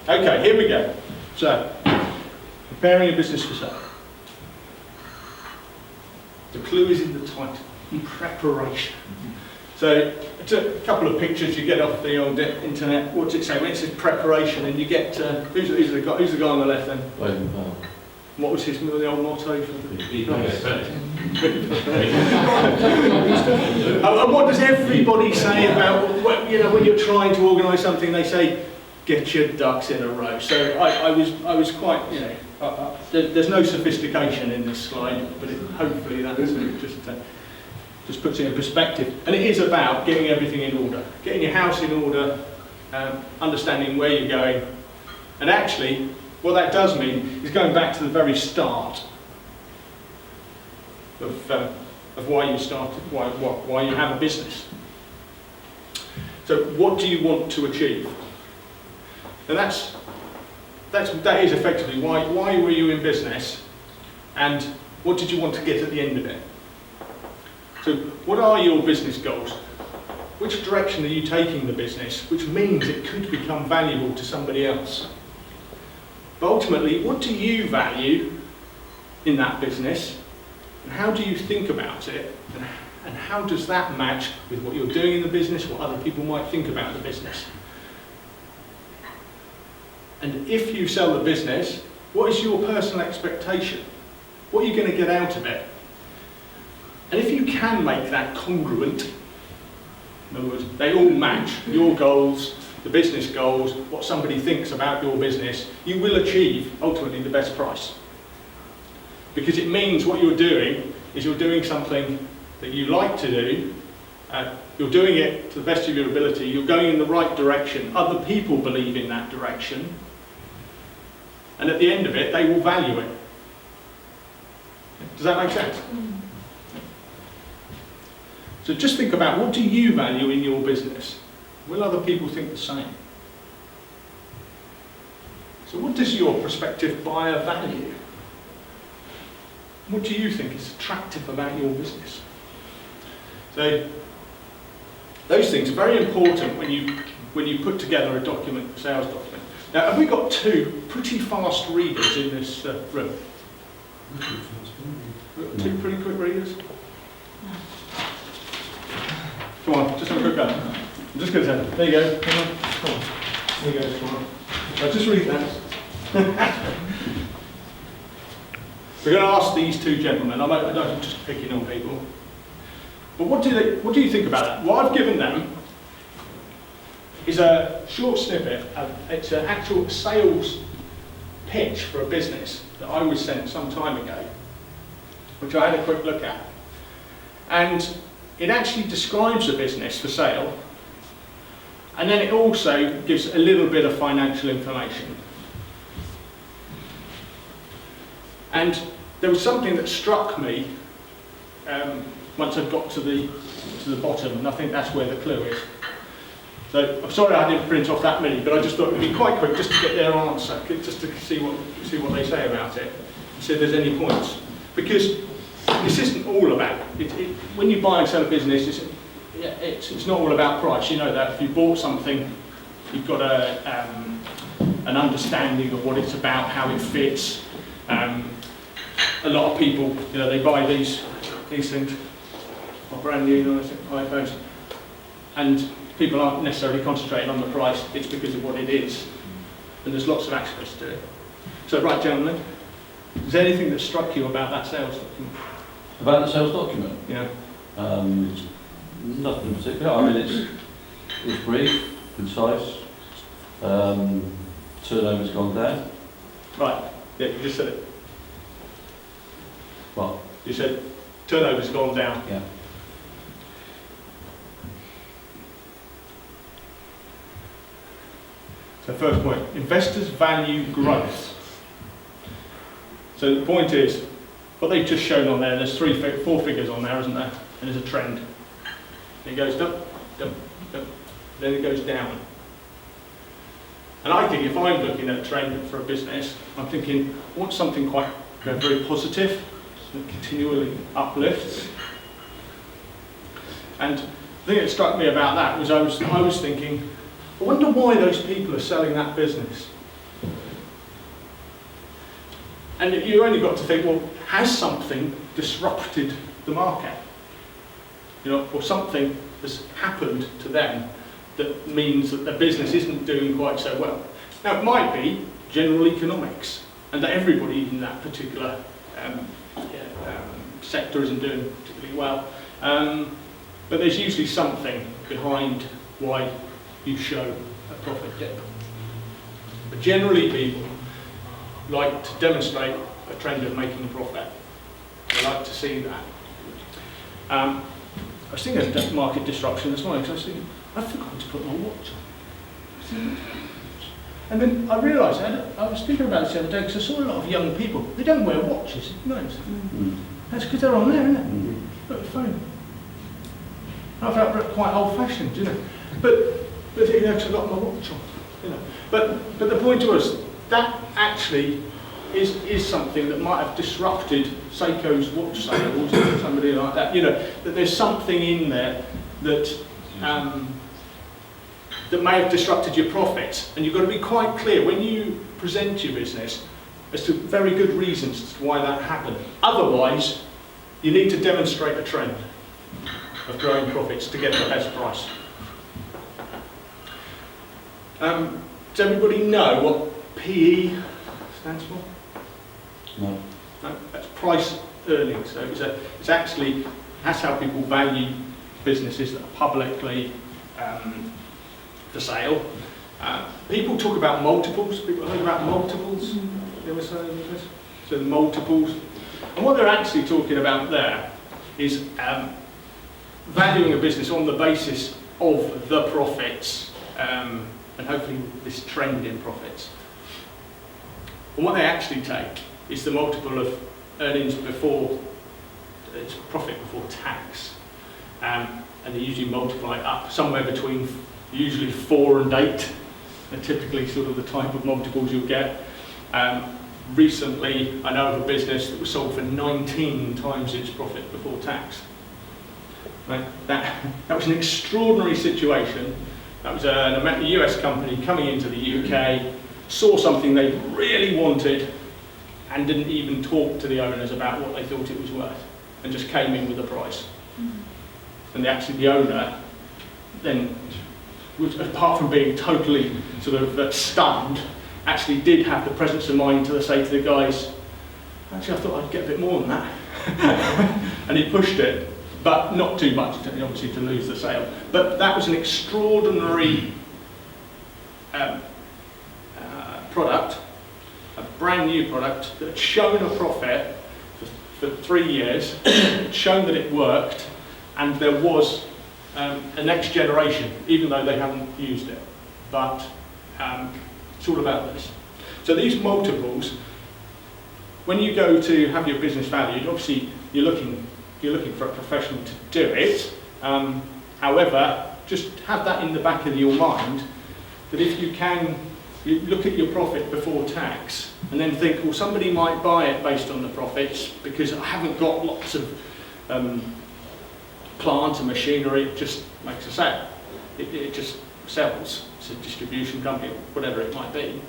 Okay, here we go. So, preparing a business for sale. The clue is in the title, preparation. So, I took a couple of pictures you get off the old internet. What's it say? When it says preparation, and you get who's the guy on the left then? What was the old motto? And what does everybody say about when you're trying to organise something? They say, get your ducks in a row. So I was quite there's no sophistication in this slide, but hopefully that just puts it in perspective. And it is about getting everything in order, getting your house in order, understanding where you're going, and actually. What that does mean is going back to the very start of why you started, why you have a business. So, what do you want to achieve? And that is effectively why were you in business, and what did you want to get at the end of it? So, what are your business goals? Which direction are you taking the business? Which means it could become valuable to somebody else. But ultimately, what do you value in that business, and how do you think about it, and how does that match with what you're doing in the business, what other people might think about the business? And if you sell the business, what is your personal expectation? What are you going to get out of it? And if you can make that congruent, in other words, they all match your goals, the business goals, what somebody thinks about your business, you will achieve ultimately the best price. Because it means what you're doing is you're doing something that you like to do, you're doing it to the best of your ability, you're going in the right direction, other people believe in that direction, and at the end of it, they will value it. Does that make sense? So just think about, what do you value in your business? Will other people think the same? So what does your prospective buyer value? What do you think is attractive about your business? So those things are very important when you put together a document, a sales document. Now, have we got two pretty fast readers in this room? We've got two pretty quick readers? Come on, just have a quick go. I'm just going to say, there you go, come on. There you go, come on. Now just read that. We're going to ask these two gentlemen, I'm just picking on people, but what do you think about that? What I've given them is a short snippet, it's an actual sales pitch for a business that I was sent some time ago, which I had a quick look at. And it actually describes a business for sale, and then it also gives a little bit of financial information. And there was something that struck me once I got to the bottom, and I think that's where the clue is. So I'm sorry I didn't print off that many, but I just thought it would be quite quick just to get their answer, just to see what they say about it, and see if there's any points. Because this isn't all about when you buy and sell a business. It's not all about price. You know that if you bought something, you've got an understanding of what it's about, how it fits. A lot of people, they buy these things, are brand new iPhones, and people aren't necessarily concentrating on the price. It's because of what it is, and there's lots of aspects to it. So, right, gentlemen, is there anything that struck you about that sales document? About the sales document? Yeah. Nothing in particular. I mean, it's brief, concise. Turnover's gone down. Right. Yeah, you just said it. What? You said turnover's gone down. Yeah. So first point, investors value growth. So the point is, what they've just shown on there, there's four figures on there, isn't there? And there's a trend. It goes up, up, up, then it goes down. And I think if I'm looking at a trend for a business, I'm thinking, I want something quite very positive, that continually uplifts. And the thing that struck me about that was I was thinking, I wonder why those people are selling that business. And you only got to think, well, has something disrupted the market? You know, or something has happened to them that means that their business isn't doing quite so well. Now, it might be general economics, and that everybody in that particular sector isn't doing particularly well. But there's usually something behind why you show a profit dip. But generally, people like to demonstrate a trend of making a profit. They like to see that. I was thinking of market disruption this morning, because I was thinking, I forgot to put my watch on. And then I realised, I was thinking about this the other day, because I saw a lot of young people, they don't wear watches, you know. That's because they're on there, isn't it? Look at the phone. I felt quite old-fashioned, you know. But you know, 'cause I've got my watch on, you know. But the point was, that actually is something that might have disrupted Seiko's watch sales or somebody like that. You know, that there's something in there that that may have disrupted your profits, and you've got to be quite clear when you present your business as to very good reasons as to why that happened. Otherwise, you need to demonstrate a trend of growing profits to get the best price. Does everybody know what PE stands for? No. No, that's price earnings. So it's actually, that's how people value businesses that are publicly for sale. People talk about multiples. People think about multiples. You ever say this? So multiples. And what they're actually talking about there is valuing a business on the basis of the profits and hopefully this trend in profits. And what they actually take is the multiple of earnings before, it's profit before tax. And they usually multiply it up somewhere between usually 4 and 8. They're typically sort of the type of multiples you'll get. Recently, I know of a business that was sold for 19 times its profit before tax. Right? That was an extraordinary situation. That was a US company coming into the UK, saw something they really wanted, and didn't even talk to the owners about what they thought it was worth, and just came in with a price. And the owner then, apart from being totally sort of stunned, actually did have the presence of mind to say to the guys, actually I thought I'd get a bit more than that. And he pushed it, but not too much, obviously, to lose the sale. But that was an extraordinary product, a brand new product that had shown a profit for 3 years, shown that it worked, and there was a next generation, even though they haven't used it. But it's all about this. So these multiples, when you go to have your business valued, obviously you're looking for a professional to do it. However, just have that in the back of your mind, that if you can, you look at your profit before tax and then think, well, somebody might buy it based on the profits because I haven't got lots of plant and machinery. It just makes a sale. It just sells. It's a distribution company, whatever it might be.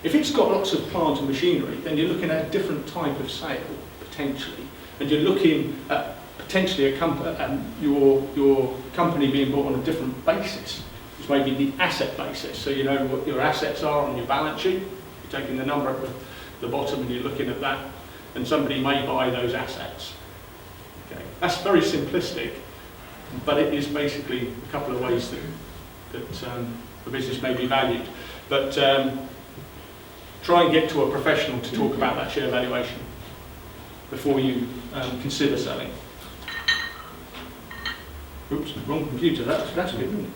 If it's got lots of plant and machinery, then you're looking at a different type of sale, potentially. And you're looking at potentially your company being bought on a different basis. It's maybe the asset basis. So you know what your assets are on your balance sheet. You're taking the number at the bottom and you're looking at that, and somebody may buy those assets. Okay. That's very simplistic, but it is basically a couple of ways that the business may be valued. But try and get to a professional to talk about that share valuation before you consider selling. Oops, wrong computer. That's good, isn't it?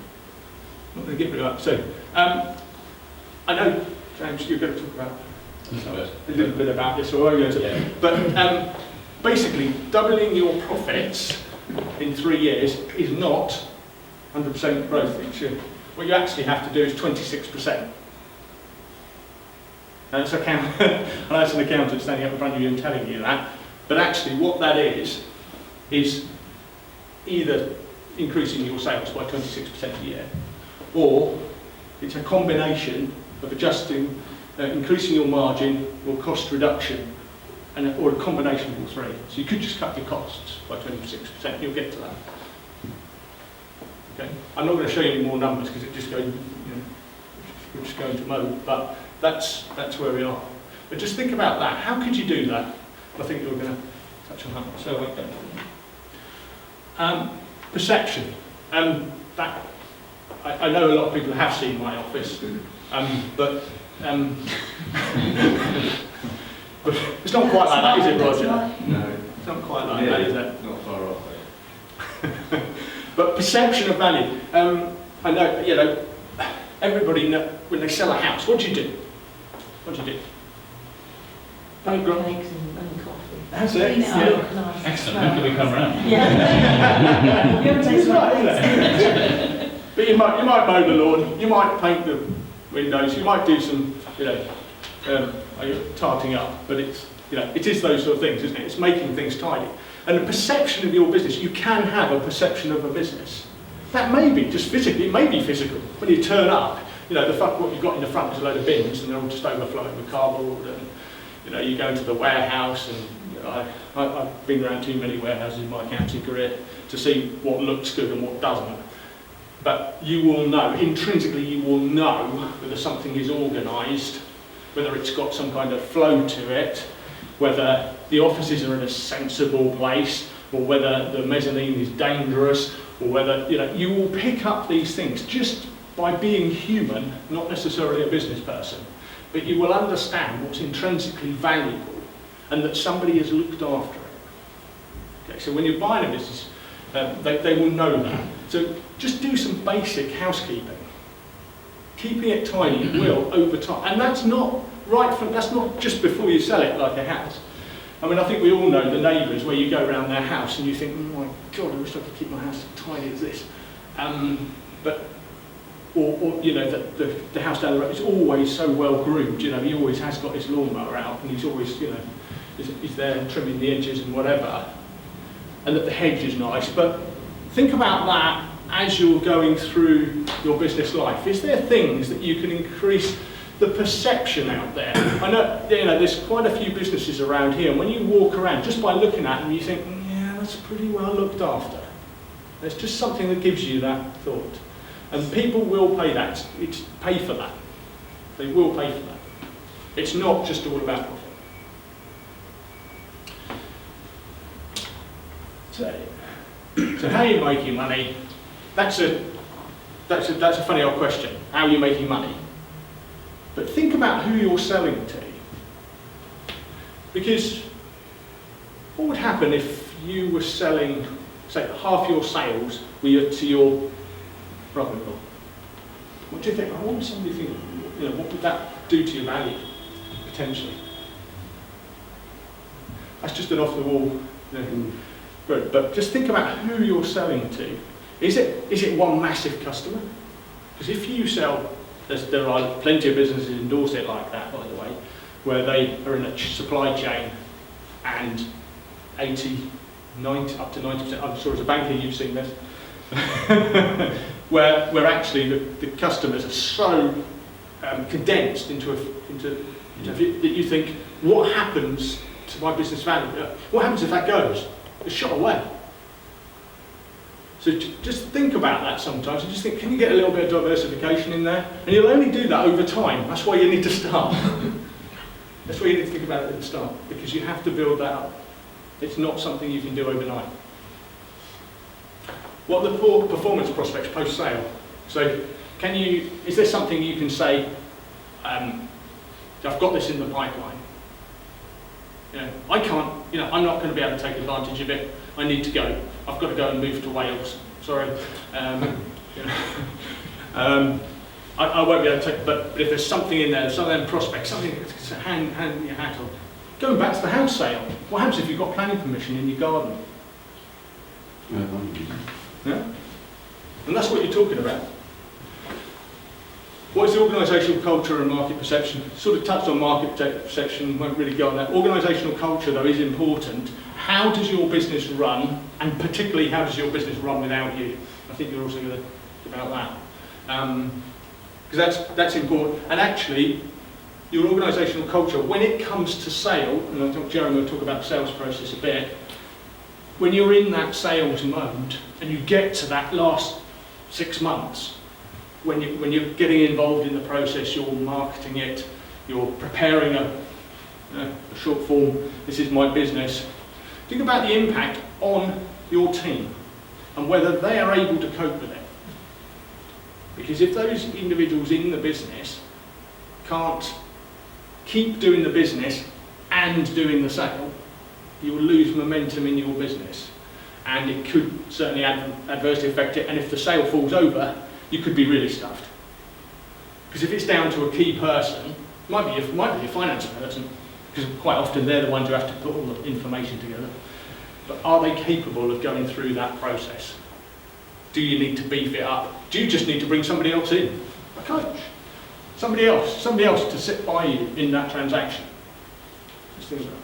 Not going to get rid of that. So, I know, James, you're going to talk about a little bit about this, or are you going to? Yeah. But basically, doubling your profits in 3 years is not 100% growth each year. What you actually have to do is 26%. And it's I know it's an accountant standing up in front of you and telling you that, but actually what that is either increasing your sales by 26% a year, or it's a combination of increasing your margin or cost reduction, or a combination of all three. So you could just cut your costs by 26%, you'll get to that. Okay? I'm not going to show you any more numbers because it just goes, we're just going to mode, but that's where we are. But just think about that. How could you do that? I think you're going to touch on that. So wait, perception. That I know a lot of people have seen my office, but but it's not quite like that, is it, Roger? No. It's not quite like that, is it? Not far off. But perception of value. I know, everybody when they sell a house, what do you do? What do you do? Bake cakes and coffee. That's it. Clean it Yeah. up, nice. Excellent, when can we come round? Yeah. You haven't tasted Right, my isn't it? But you might mow the lawn, you might paint the windows, you might do some, tarting up. But it's, it is those sort of things, isn't it? It's making things tidy. And the perception of your business, you can have a perception of a business. That may be just physically, it may be physical. When you turn up, what you've got in the front is a load of bins and they're all just overflowing with cardboard. And you go into the warehouse, and I've been around too many warehouses in my accounting career to see what looks good and what doesn't. But you will know, intrinsically you will know whether something is organised, whether it's got some kind of flow to it, whether the offices are in a sensible place, or whether the mezzanine is dangerous, or whether, you will pick up these things just by being human, not necessarily a business person. But you will understand what's intrinsically valuable and that somebody has looked after it. Okay, so when you're buying a business, they will know that. So just do some basic housekeeping. Keeping it tidy will over time. And that's not that's not just before you sell it like a house. I mean, I think we all know the neighbours where you go around their house and you think, oh my God, I wish I could keep my house as tidy as this. The house down the road is always so well groomed. He always has got his lawnmower out, and he's always, he's there trimming the edges and whatever, and that the hedge is nice. But think about that as you're going through your business life. Is there things that you can increase the perception out there? I know, there's quite a few businesses around here, and when you walk around, just by looking at them, you think, yeah, that's pretty well looked after. There's just something that gives you that thought. And people will pay that. It's pay for that. They will pay for that. It's not just all about profit. So how are you making money? That's a funny old question. How are you making money? But think about who you're selling to. Because what would happen if you were selling, say, half your sales were to your brother-in-law? What do you think? What would somebody think? What would that do to your value, potentially? That's just an off-the-wall. But just think about who you're selling to. Is it one massive customer? Because if you sell, there are plenty of businesses endorse it like that, by the way, where they are in a supply chain and 80, 90, up to 90%. I'm sure as a banker you've seen this. where actually the customers are so condensed into that you think, what happens to my business value? What happens if that goes? It's shot away. So just think about that sometimes, and just think, can you get a little bit of diversification in there? And you'll only do that over time. That's why you need to start. That's why you need to think about it at the start, because you have to build that up. It's not something you can do overnight. What are the performance prospects post-sale? So is there something you can say, I've got this in the pipeline. I can't, I'm not going to be able to take advantage of it. I need to go. I've got to go and move to Wales. Sorry. I won't be able to take, but if there's something in there, some of them prospects, something that's hang your hat on. Going back to the house sale, what happens if you've got planning permission in your garden? Yeah? And that's what you're talking about. What is the organisational culture and market perception? Sort of touched on market perception, won't really go on that. Organisational culture, though, is important. How does your business run, and particularly how does your business run without you? I think you're also going to talk about that. Because that's important. And actually, your organisational culture, when it comes to sale, and I think Jeremy will talk about the sales process a bit, when you're in that sales mode and you get to that last 6 months, when you're getting involved in the process, you're marketing it, you're preparing a short form, this is my business, think about the impact on your team and whether they are able to cope with it. Because if those individuals in the business can't keep doing the business and doing the sale, you will lose momentum in your business, and it could certainly adversely affect it. And if the sale falls over, you could be really stuffed. Because if it's down to a key person, it might be a finance person, because quite often they're the ones who have to put all the information together. But are they capable of going through that process? Do you need to beef it up? Do you just need to bring somebody else in? A coach? Somebody else to sit by you in that transaction? Just think about it.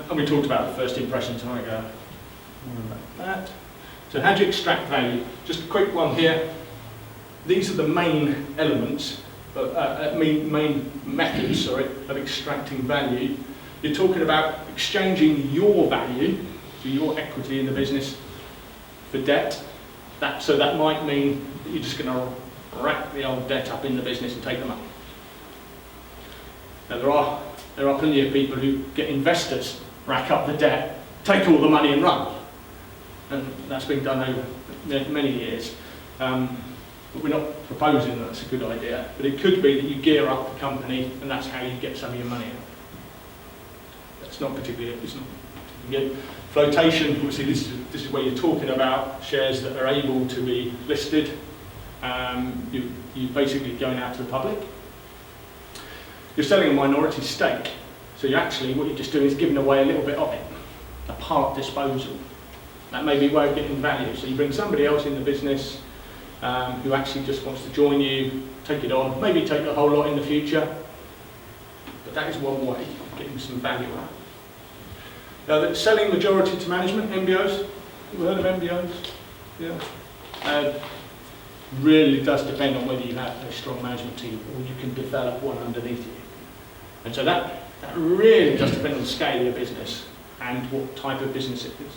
And we talked about the first impression time ago. More about that. So how do you extract value? Just a quick one here. These are the main elements, main methods, of extracting value. You're talking about exchanging your value, so your equity in the business, for debt. So that might mean that you're just going to rack the old debt up in the business and take the money. Now there are plenty of people who get investors, rack up the debt, take all the money and run. And that's been done over many years. But we're not proposing that's a good idea. But it could be that you gear up the company and that's how you get some of your money out. It's not particularly good. Flotation, obviously this is where you're talking about shares that are able to be listed. You're basically going out to the public. You're selling a minority stake. So what you're just doing is giving away a little bit of it, a part disposal. That may be a way of getting value. So you bring somebody else in the business who actually just wants to join you, take it on, maybe take a whole lot in the future. But that is one way of getting some value out. Now, selling majority to management, MBOs. You've heard of MBOs? Yeah. Really does depend on whether you have a strong management team or you can develop one underneath you. And so that really does depend on the scale of your business and what type of business it is.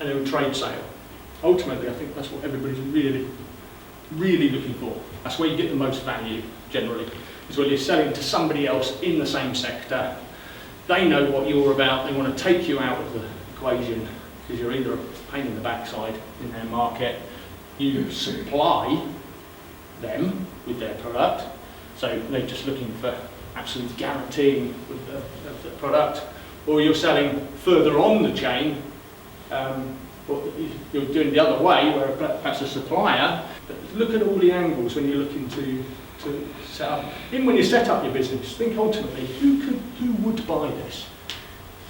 And then a trade sale. Ultimately, I think that's what everybody's really looking for. That's where you get the most value, generally. Is when you're selling to somebody else in the same sector. They know what you're about. They want to take you out of the equation because you're either a pain in the backside in their market. You supply them with their product. So they're just looking for absolute guaranteeing of the product. Or you're selling further on the chain. Or you're doing the other way, where perhaps a supplier. But look at all the angles when you're looking to set up. Even when you set up your business, think ultimately, who would buy this?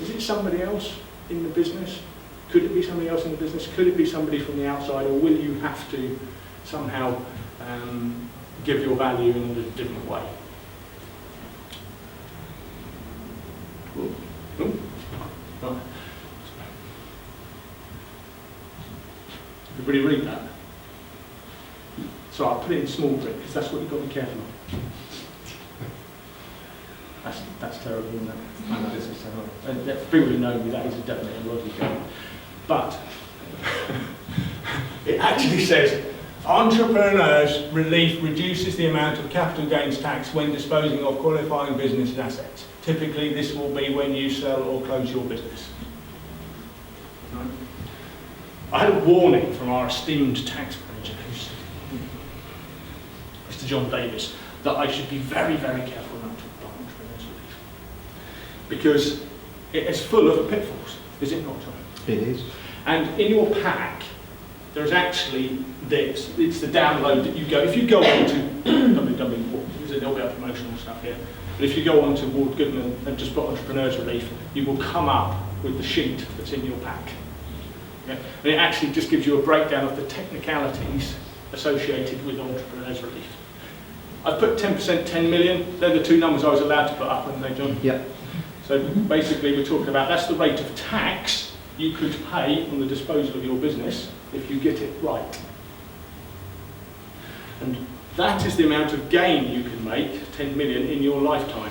Is it somebody else in the business? Could it be somebody else in the business? Could it be somebody from the outside? Or will you have to somehow give your value in a different way? Right. Everybody read that? So I'll put it in small print because that's what you've got to be careful of. That's terrible, isn't it? I know this is terrible. And for people who know me, that is definitely a logical. But it actually says, entrepreneurs' relief reduces the amount of capital gains tax when disposing of qualifying business assets. Typically, this will be when you sell or close your business. Right? I had a warning from our esteemed tax manager, Mr. John Davis, that I should be very, very careful not to talk about entrepreneurs' relief. Because it is full of pitfalls, is it not, John? It is. And in your pack, there's actually this. It's the download that you go. If you go on to there's a little bit of promotional stuff here. But if you go on to Ward Goodman and just put entrepreneurs' relief, you will come up with the sheet that's in your pack. Yeah? And it actually just gives you a breakdown of the technicalities associated with entrepreneurs' relief. I've put 10%, 10 million. They're the two numbers I was allowed to put up, haven't they, John? Yep. So basically we're talking about that's the rate of tax you could pay on the disposal of your business if you get it right. And That is the amount of gain you can make, 10 million, in your lifetime,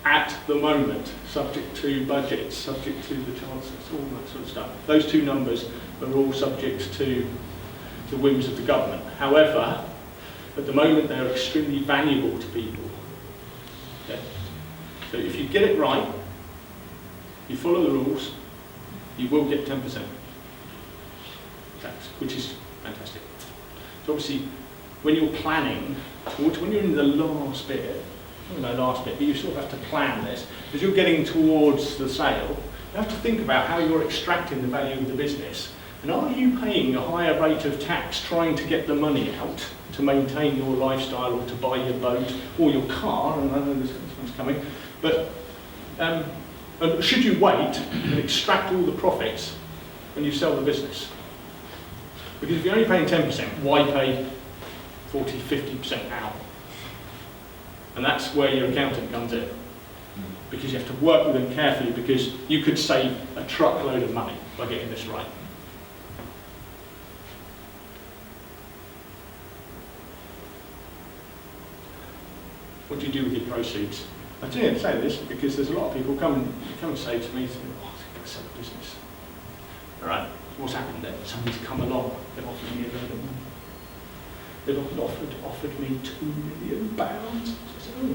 at the moment, subject to budgets, subject to the chancellors, all that sort of stuff. Those two numbers are all subject to the whims of the government. However, at the moment they're extremely valuable to people. Okay? So if you get it right, you follow the rules, you will get 10% tax, which is fantastic. So obviously, when you're planning, when you're in the last bit, not the last bit, but you sort of have to plan this, as you're getting towards the sale, you have to think about how you're extracting the value of the business. And are you paying a higher rate of tax trying to get the money out to maintain your lifestyle or to buy your boat or your car? And I know this one's coming, but should you wait and extract all the profits when you sell the business? Because if you're only paying 10%, why pay 40, 50% out? And that's where your accountant comes in. Because you have to work with them carefully, because you could save a truckload of money by getting this right. What do you do with your proceeds? I do say this because there's a lot of people come and say to me, oh, I'm going to sell a business. All right, what's happened then? Somebody's come along, they've offered me a load of money. They've offered me £2 million. So I said, oh.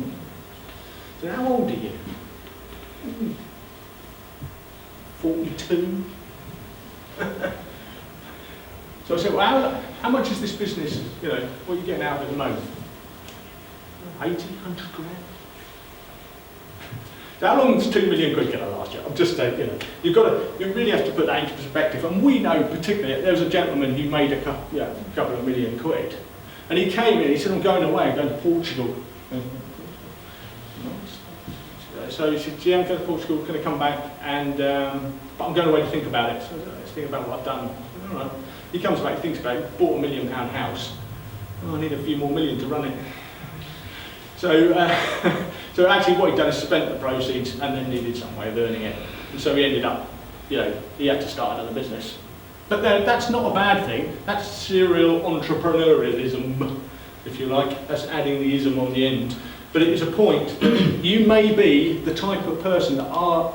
So how old are you? 42. So I said, well, how much is this business, what are you getting out of it at the moment? 80, 100 grand. So how long is 2 million quid going to last you? I'm just saying, you really have to put that into perspective. And we know particularly, there was a gentleman who made a couple of million quid. And he came in, he said, I'm going away, I'm going to Portugal. So he said, yeah, I'm going to Portugal, going to come back, and but I'm going away to think about it. So let's think about what I've done. All right. He comes back, thinks about it, bought £1 million house. Oh, I need a few more million to run it. So, so actually what he'd done is spent the proceeds and then needed some way of earning it. And so he ended up, he had to start another business. But that's not a bad thing. That's serial entrepreneurialism, if you like. That's adding the ism on the end. But it is a point that you may be the type of person that are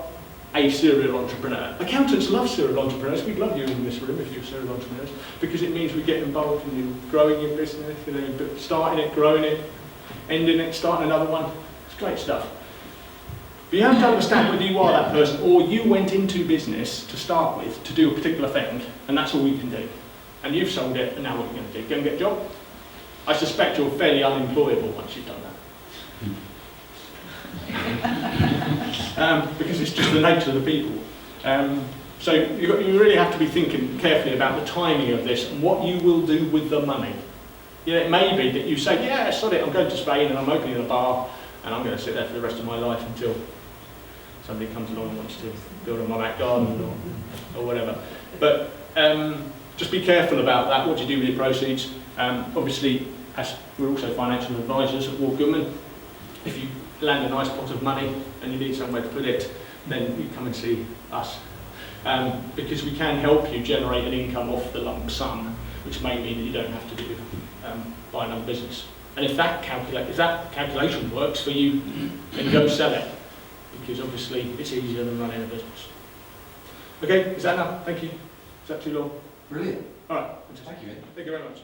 a serial entrepreneur. Accountants love serial entrepreneurs. We'd love you in this room if you're serial entrepreneurs, because it means we get involved in you growing your business, starting it, growing it, ending it, starting another one. It's great stuff. But you have to understand whether you are that person or you went into business to start with to do a particular thing, and that's all you can do. And you've sold it, and now what are you going to do? Go and get a job? I suspect you're fairly unemployable once you've done that. Because it's just the nature of the people. So you really have to be thinking carefully about the timing of this and what you will do with the money. It may be that you say, yeah, sod it, I'm going to Spain and I'm opening a bar and I'm going to sit there for the rest of my life until somebody comes along and wants to build on my back garden or whatever. But just be careful about that. What do you do with your proceeds? Obviously, as we're also financial advisors at Ward Goodman, if you land a nice pot of money and you need somewhere to put it, then you come and see us. Because we can help you generate an income off the lump sum, which may mean that you don't have to buy another business. And if that calculation works for you, then go sell it, because obviously it's easier than running a business. Okay, is that enough? Thank you. Is that too long? Brilliant. All right. Thank you. Thank you very much.